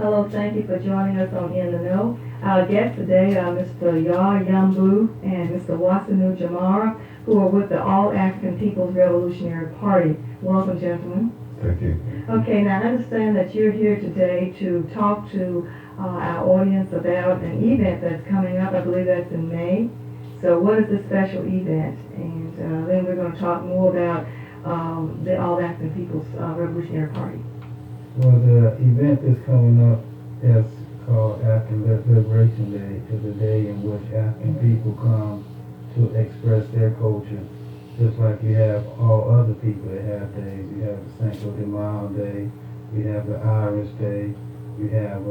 Hello, thank you for joining us on In the Know. Our guests today are Mr. Yar Yambu and Mr. Wasonu Jamara, who are with the All African People's Revolutionary Party. Welcome, gentlemen. Thank you. Okay, now I understand that you're here today to talk to our audience about an event that's coming up. I believe that's in May. So what is this special event? And then we're going to talk more about the All African People's Revolutionary Party. Well, the event that's coming up is called African Liberation Day. It's a day in which African people come to express their culture. Just like you have all other people that have days. You have the Cinco de Mayo Day, you have the Irish Day, you have,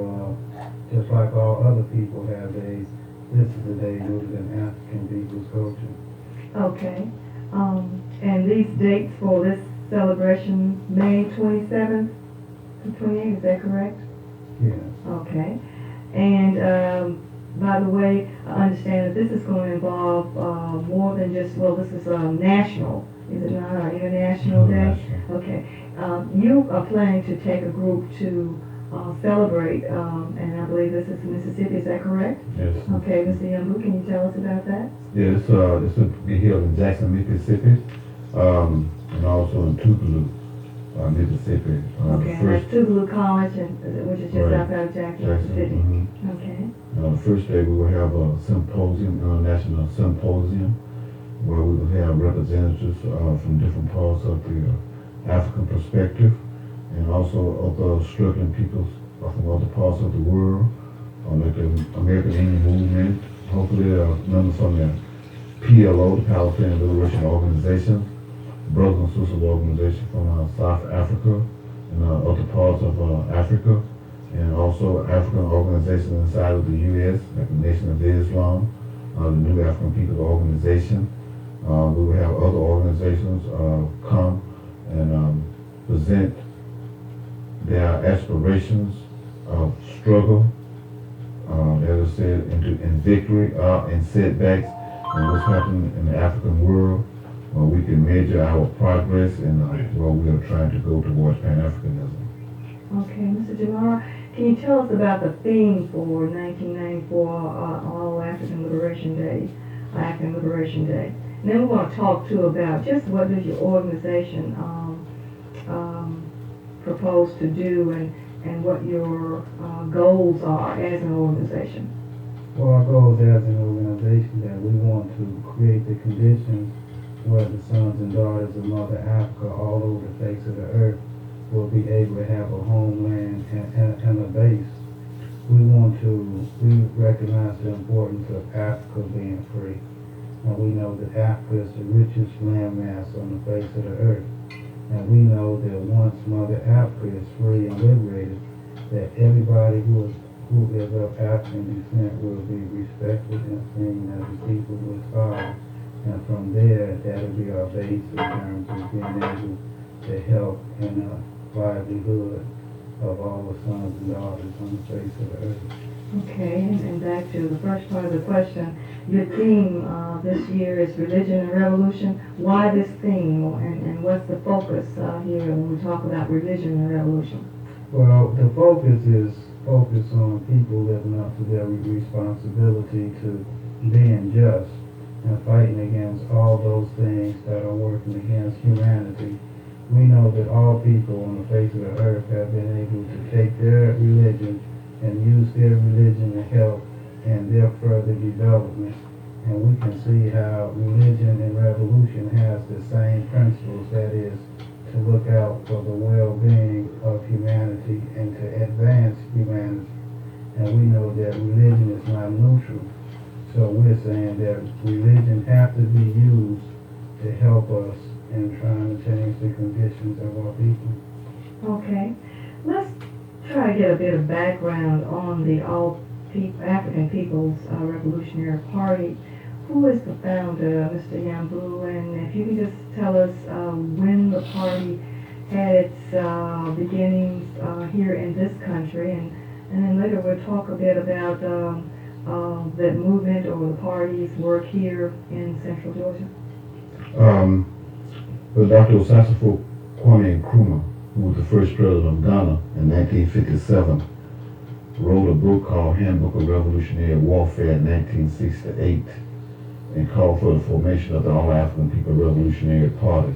just like all other people have days, this is a day rooted in African people's culture. Okay. And these dates for this celebration, May 27th to 28th, is that correct? Yes. Okay. And by the way, I understand that this is going to involve more than just, well, this is national, is it not, an international day? Okay. You are planning to take a group to celebrate, and I believe this is Mississippi, is that correct? Yes. Okay, Mr. Yambu, can you tell us about that? Yeah, it's will be held in Jackson, Mississippi, and also in Tupelo, Mississippi. Okay, and that's Tupelo College, which is just Right. outside of Jackson, Jackson. Mississippi. Mm-hmm. Okay. The first day we will have a symposium, international symposium, where we will have representatives from different parts of the African perspective, and also other struggling peoples from other parts of the world, like the American Indian Movement. Hopefully, members from the PLO, the Palestinian Liberation Organization, brothers and sisters organization from South Africa and other parts of Africa, and also African organizations inside of the U.S., like the Nation of Islam, the New African People Organization. We will have other organizations come and present their aspirations of struggle, as I said, in victory, in setbacks, and what's happening in the African world, where we can measure our progress and where we are trying to go towards Pan-Africanism. Okay, Mr. Jamara, can you tell us about the theme for 1994 All African Liberation Day, African Liberation Day? And then we want to talk too about just what does your organization propose to do and what your goals are as an organization. Well, our goal as an organization that we want to create the conditions where the sons and daughters of Mother Africa all over the face of the earth will be able to have a homeland and a base. We recognize the importance of Africa being free. And we know that Africa is the richest landmass on the face of the earth. And we know that once Mother Africa is free and liberated, that everybody who is of African descent will be respected and seen as a people with God. And from there, that'll be our base in terms of being able to help in the livelihood of all the sons and daughters on the face of the earth. Okay, and back to the first part of the question. Your theme this year is Religion and Revolution. Why this theme, and what's the focus here when we talk about religion and revolution? Well, the focus is on people living up to their responsibility to being just and fighting against all those things that are working against humanity. We know that all people on the face of the earth have been able to take their religion and use their religion to help in their further development. And we can see how religion and revolution has the same principles, that is, to look out for the well-being of humanity and to advance humanity. And we know that religion is not neutral. So we're saying that religion has to be used to help us in trying to change the conditions of our people. Okay, let's try to get a bit of background on the African People's Revolutionary Party. Who is the founder, Mr. Yambu? And if you can just tell us when the party had its beginnings here in this country, and then later we'll talk a bit about that movement or the party's work here in Central Georgia. Well, Dr. Osasifo Kwame Nkrumah, who was the first president of Ghana in 1957, wrote a book called Handbook of Revolutionary Warfare in 1968 and called for the formation of the All-African People Revolutionary Party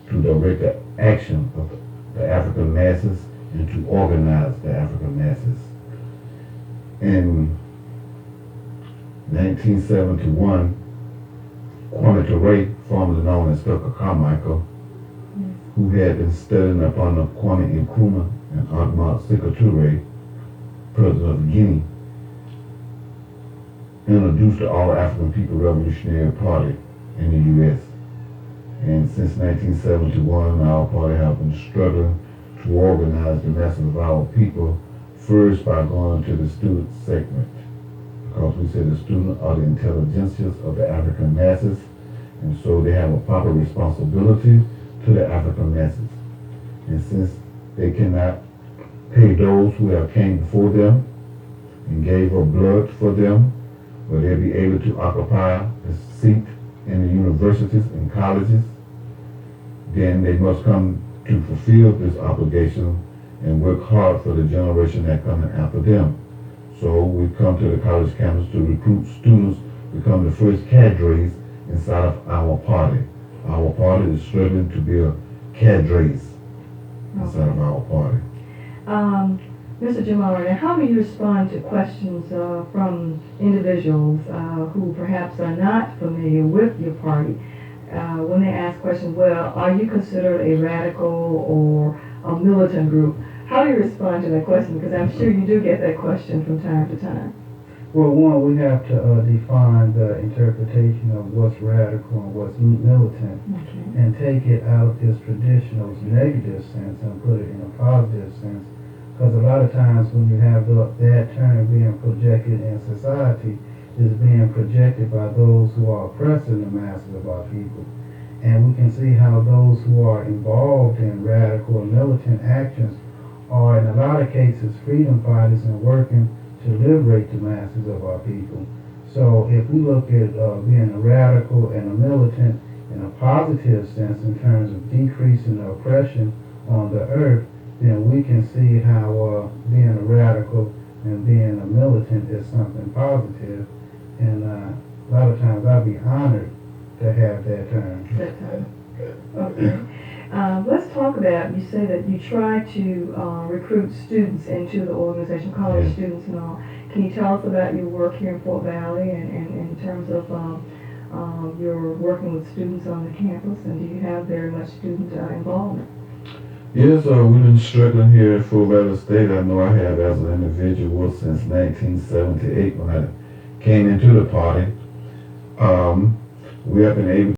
to direct the action of the African masses and to organize the African masses. In 1971, Kwame Ture, formerly known as Tucker Carmichael, who had been studying up under Kwame Nkrumah and Ahmad Sékou Touré, president of Guinea, introduced the All-African People Revolutionary Party in the U.S. And since 1971, our party has been struggling to organize the masses of our people, first by going to the student segment, because we say the students are the intelligentsias of the African masses, and so they have a proper responsibility to the African masses. And since they cannot pay those who have came before them and gave up blood for them, will they be able to occupy a seat in the universities and colleges, then they must come to fulfill this obligation and work hard for the generation that coming after them. So we come to the college campus to recruit students, become the first cadres inside of our party. Our party is struggling to build cadres inside of our party. Mr. Jamal, how do you respond to questions from individuals who perhaps are not familiar with your party when they ask questions, well, are you considered a radical or a militant group? How do you respond to that question? Because I'm sure you do get that question from time to time. Well, one, we have to define the interpretation of what's radical and what's militant, and take it out of its traditional negative sense and put it in a positive sense. Because a lot of times when you have that term being projected in society, is being projected by those who are oppressing the masses of our people. And we can see how those who are involved in radical and militant actions are in a lot of cases freedom fighters and working to liberate the masses of our people. So if we look at being a radical and a militant in a positive sense in terms of decreasing the oppression on the earth, then we can see how being a radical and being a militant is something positive. And a lot of times I'd be honored to have that term. That term. Okay. Let's talk about, you say that you try to recruit students into the organization, college students and all. Can you tell us about your work here in Fort Valley and in terms of your working with students on the campus, and do you have very much student involvement? Yes, we've been struggling here at Fort Valley State. I know I have as an individual since 1978 when I came into the party. We have been able